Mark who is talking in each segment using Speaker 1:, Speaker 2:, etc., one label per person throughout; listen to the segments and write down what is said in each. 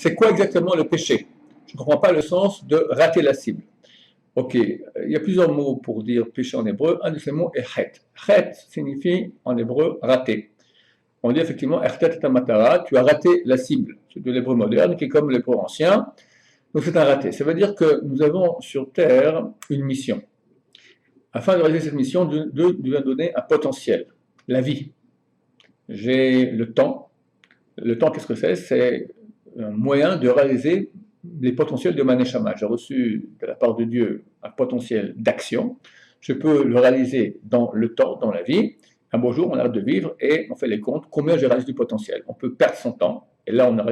Speaker 1: c'est quoi exactement le péché? Je ne comprends pas le sens de rater la cible. Ok, il y a plusieurs mots pour dire péché en hébreu. Un de ces mots est chet. Chet signifie en hébreu rater. On dit effectivement ertet tamatara, tu as raté la cible. C'est de l'hébreu moderne qui est comme l'hébreu ancien. Donc c'est un raté. Ça veut dire que nous avons sur terre une mission. Afin de réaliser cette mission, Dieu nous a donné un potentiel, la vie. J'ai le temps. Le temps, qu'est-ce que c'est? C'est un moyen de réaliser les potentiels de ma neshama. J'ai reçu de la part de Dieu un potentiel d'action. Je peux le réaliser dans le temps, dans la vie. Un beau jour, on arrête de vivre et on fait les comptes. Combien j'ai réalisé du potentiel? On peut perdre son temps. Et là, on n'a pas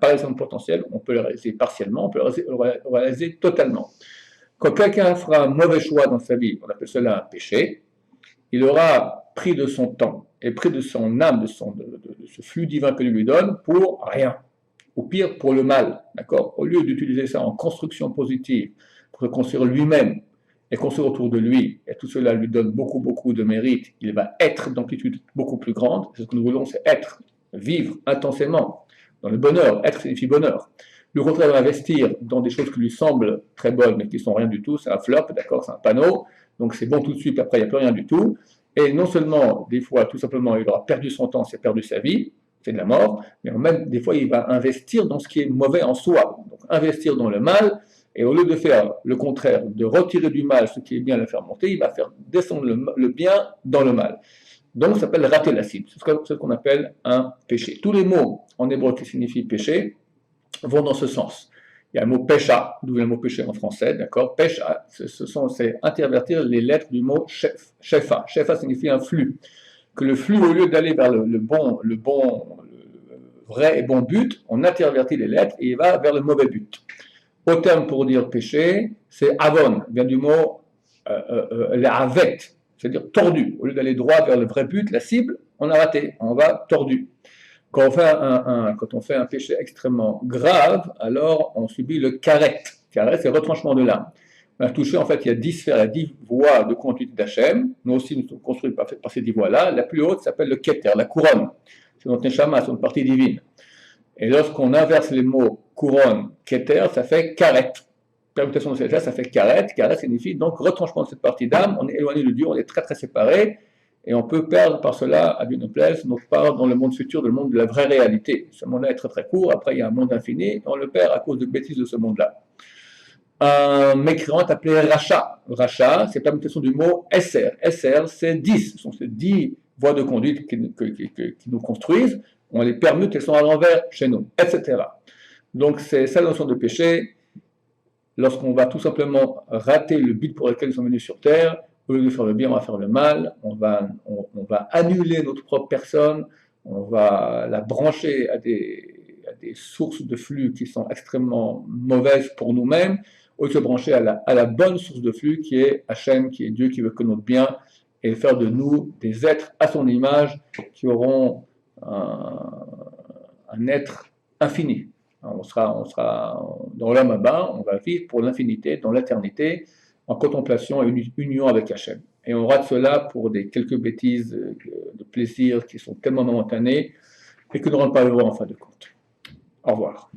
Speaker 1: réalisé son potentiel. On peut le réaliser partiellement. On peut le réaliser totalement. Quand quelqu'un fera un mauvais choix dans sa vie, on appelle cela un péché, il aura pris de son temps et pris de son âme, de ce flux divin que Dieu lui donne pour rien. Ou pire, pour le mal. D'accord? Au lieu d'utiliser ça en construction positive, pour se construire lui-même et construire autour de lui, et tout cela lui donne beaucoup, beaucoup de mérite, il va être d'amplitude beaucoup plus grande. C'est ce que nous voulons, c'est être, vivre intensément, dans le bonheur. Être signifie bonheur. Le contraire de investir dans des choses qui lui semblent très bonnes, mais qui ne sont rien du tout, c'est un flop, d'accord, c'est un panneau, donc c'est bon tout de suite, après il n'y a plus rien du tout. Et non seulement, des fois, tout simplement, il aura perdu son temps, il a perdu sa vie, c'est de la mort, mais même des fois, il va investir dans ce qui est mauvais en soi. Donc, investir dans le mal, et au lieu de faire le contraire, de retirer du mal ce qui est bien, le faire monter, il va faire descendre le bien dans le mal. Donc, ça s'appelle rater la cible. C'est ce qu'on appelle un péché. Tous les mots en hébreu qui signifient péché vont dans ce sens. Il y a le mot pécha, d'où le mot péché en français, d'accord? Pécha, c'est intervertir les lettres du mot shefa. Shefa signifie un flux. Que le flux, au lieu d'aller vers le vrai et bon but, on intervertit les lettres et il va vers le mauvais but. Au terme pour dire péché, c'est avon, vient du mot la avet, c'est-à-dire tordu. Au lieu d'aller droit vers le vrai but, la cible, on a raté, on va tordu. Quand on fait un péché extrêmement grave, alors on subit le karet. Karet, c'est le retranchement de l'âme. On a touché, en fait, il y a 10 sphères, il y a 10 voies de conduite d'Hachem. Nous aussi, nous sommes construits par ces 10 voies-là. La plus haute s'appelle le keter, la couronne. C'est notre neshama, c'est notre partie divine. Et lorsqu'on inverse les mots couronne, keter, ça fait karet. Permutation de ces lettres, ça fait karet. Karet signifie donc retranchement de cette partie d'âme. On est éloigné de Dieu, on est très très séparés. Et on peut perdre par cela, à Dieu nous plaise, notre part dans le monde futur, dans le monde de la vraie réalité. Ce monde-là est très très court, après il y a un monde infini, et on le perd à cause de bêtises de ce monde-là. Un mécréant est appelé Racha. Racha, c'est la mutation du mot SR. SR, c'est 10. Ce sont ces 10 voies de conduite qui nous construisent. On les permute, elles sont à l'envers chez nous, etc. Donc c'est ça la notion de péché. Lorsqu'on va tout simplement rater le but pour lequel nous sommes venus sur Terre, au lieu de faire le bien, on va faire le mal, on va annuler notre propre personne, on va la brancher à des sources de flux qui sont extrêmement mauvaises pour nous-mêmes, au lieu de se brancher à la bonne source de flux qui est Hachem, qui est Dieu, qui veut que notre bien, et faire de nous des êtres à son image qui auront un être infini. On sera dans l'homme bas, on va vivre pour l'infinité, dans l'éternité, en contemplation et une union avec Hachem. Et on rate cela pour quelques bêtises de plaisir qui sont tellement momentanées et que ne rendent pas heureux en fin de compte. Au revoir.